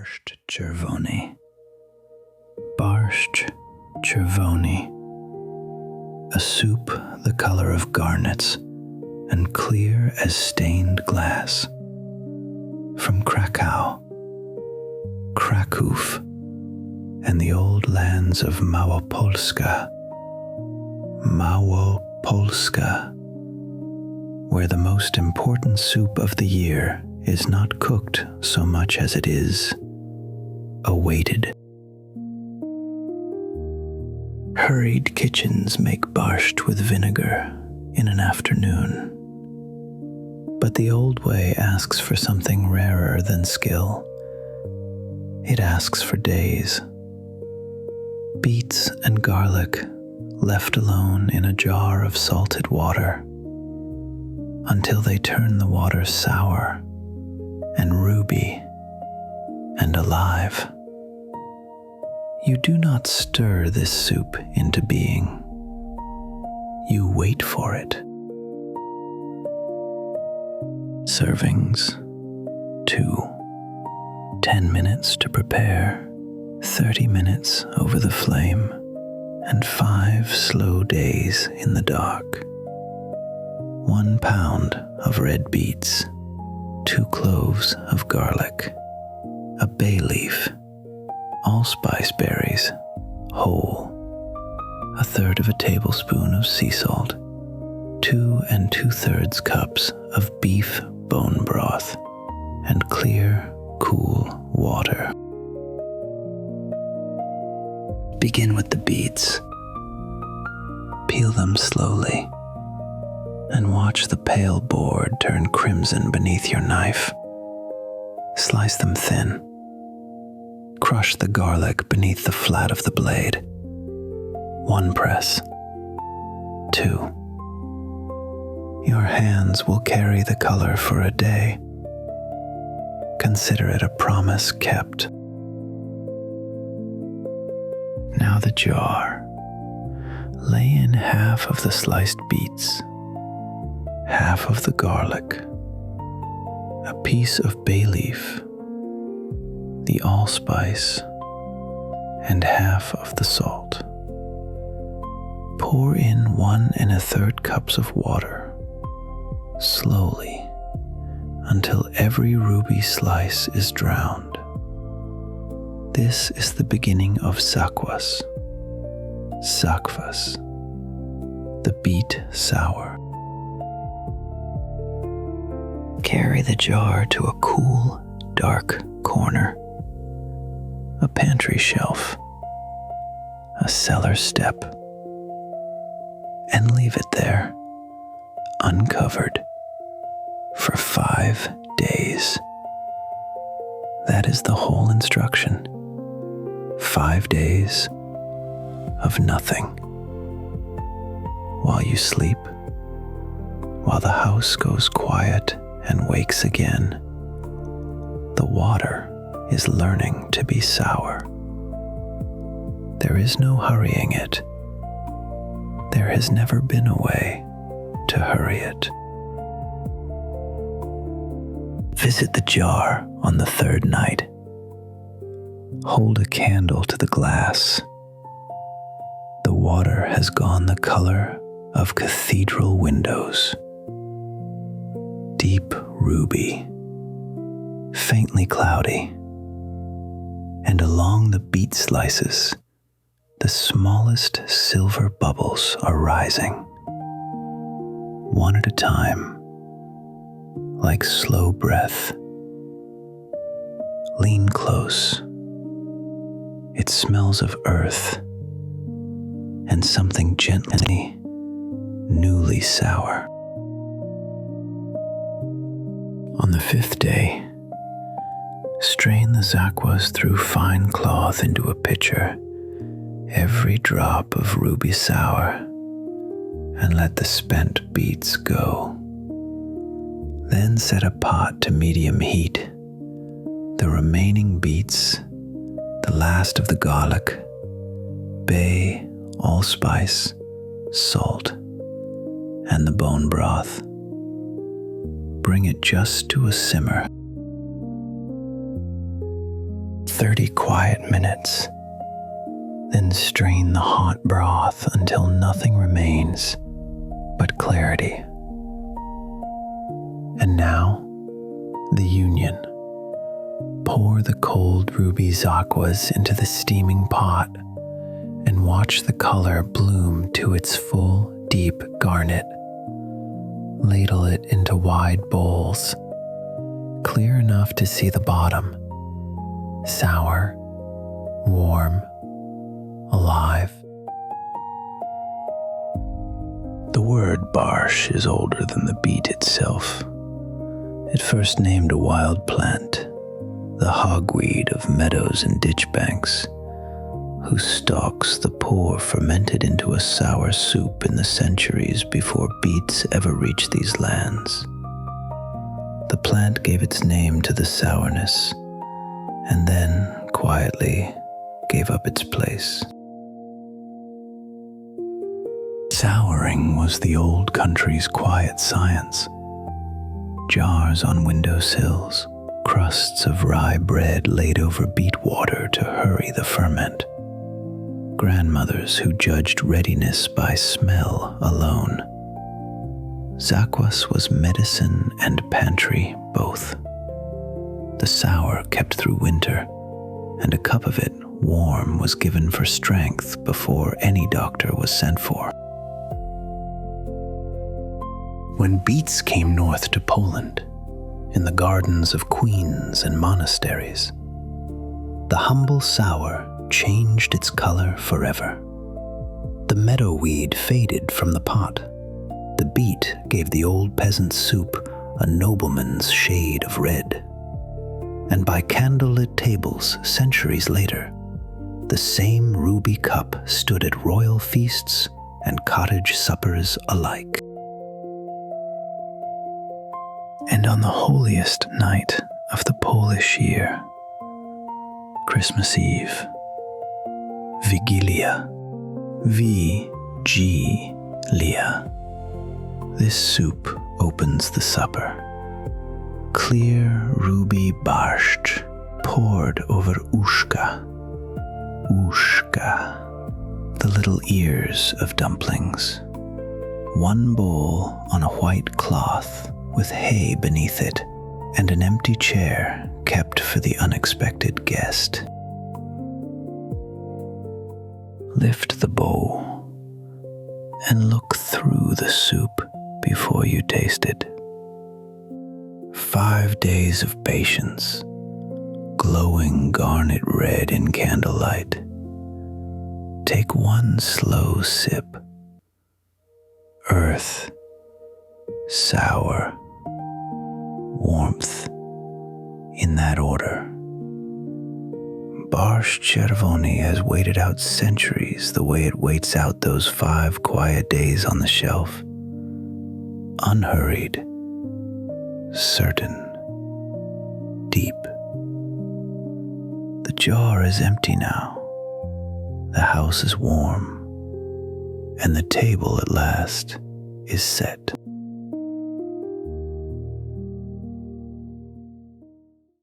Barszcz Czerwony. Barszcz Czerwony. A soup the color of garnets and clear as stained glass. From Kraków, and the old lands of Małopolska, where the most important soup of the year is not cooked so much as it is awaited. Hurried kitchens make barszcz with vinegar in an afternoon, but the old way asks for something rarer than skill. It asks for days. Beets and garlic left alone in a jar of salted water until they turn the water sour and ruby and alive. You do not stir this soup into being. You wait for it. Servings 2. 10 minutes to prepare, 30 minutes over the flame, and 5 slow days in the dark. 1 pound of red beets, 2 cloves of garlic, a bay leaf, allspice berries, whole, 1/3 of a tablespoon of sea salt, 2 2/3 cups of beef bone broth, and clear, cool water. Begin with the beets. Peel them slowly and watch the pale board turn crimson beneath your knife. Slice them thin. Crush the garlic beneath the flat of the blade. 1 press. 2. Your hands will carry the color for a day. Consider it a promise kept. Now the jar. Lay in half of the sliced beets, half of the garlic, a piece of bay leaf, the allspice, and half of the salt. Pour in 1 1/3 cups of water, slowly, until every ruby slice is drowned. This is the beginning of sakwas, the beet sour. Carry the jar to a cool, dark corner, a pantry shelf, a cellar step, and leave it there, uncovered, for 5 days. That is the whole instruction. 5 days of nothing. While you sleep, while the house goes quiet and wakes again, the water is learning to be sour. There is no hurrying it. There has never been a way to hurry it. Visit the jar on the 3rd night. Hold a candle to the glass. The water has gone the color of cathedral windows. Deep ruby, faintly cloudy, and along the beet slices, the smallest silver bubbles are rising, one at a time, like slow breath. Lean close. It smells of earth and something gently, newly sour. On the 5th day, strain the sakwas through fine cloth into a pitcher, every drop of ruby sour, and let the spent beets go. Then set a pot to medium heat. The remaining beets, the last of the garlic, bay, allspice, salt, and the bone broth. Bring it just to a simmer. 30 quiet minutes. Then strain the hot broth until nothing remains but clarity. And now, the union. Pour the cold ruby's aquas into the steaming pot and watch the color bloom to its full, deep garnet. Ladle it into wide bowls, clear enough to see the bottom. Sour, warm, alive. The word barshcz is older than the beet itself. It first named a wild plant, the hogweed of meadows and ditch banks, whose stalks the poor fermented into a sour soup in the centuries before beets ever reached these lands. The plant gave its name to the sourness, and then, quietly, gave up its place. Souring was the old country's quiet science. Jars on windowsills, crusts of rye bread laid over beet water to hurry the ferment. Grandmothers who judged readiness by smell alone. Zakwas was medicine and pantry both. The sour kept through winter, and a cup of it, warm, was given for strength before any doctor was sent for. When beets came north to Poland, in the gardens of queens and monasteries, the humble sour changed its color forever. The meadow weed faded from the pot. The beet gave the old peasant soup a nobleman's shade of red. And by candlelit tables centuries later, the same ruby cup stood at royal feasts and cottage suppers alike. And on the holiest night of the Polish year, Christmas Eve, Vigilia, V-G-Lia, this soup opens the supper. Clear ruby barszcz poured over uszka, the little ears of dumplings. One bowl on a white cloth with hay beneath it, and an empty chair kept for the unexpected guest. Lift the bowl and look through the soup before you taste it. 5 days of patience, glowing garnet red in candlelight. Take one slow sip. Earth, sour, warmth, in that order. Barszcz Czerwony has waited out centuries the way it waits out those 5 quiet days on the shelf. Unhurried, certain, deep. The jar is empty now. The house is warm, and the table at last is set.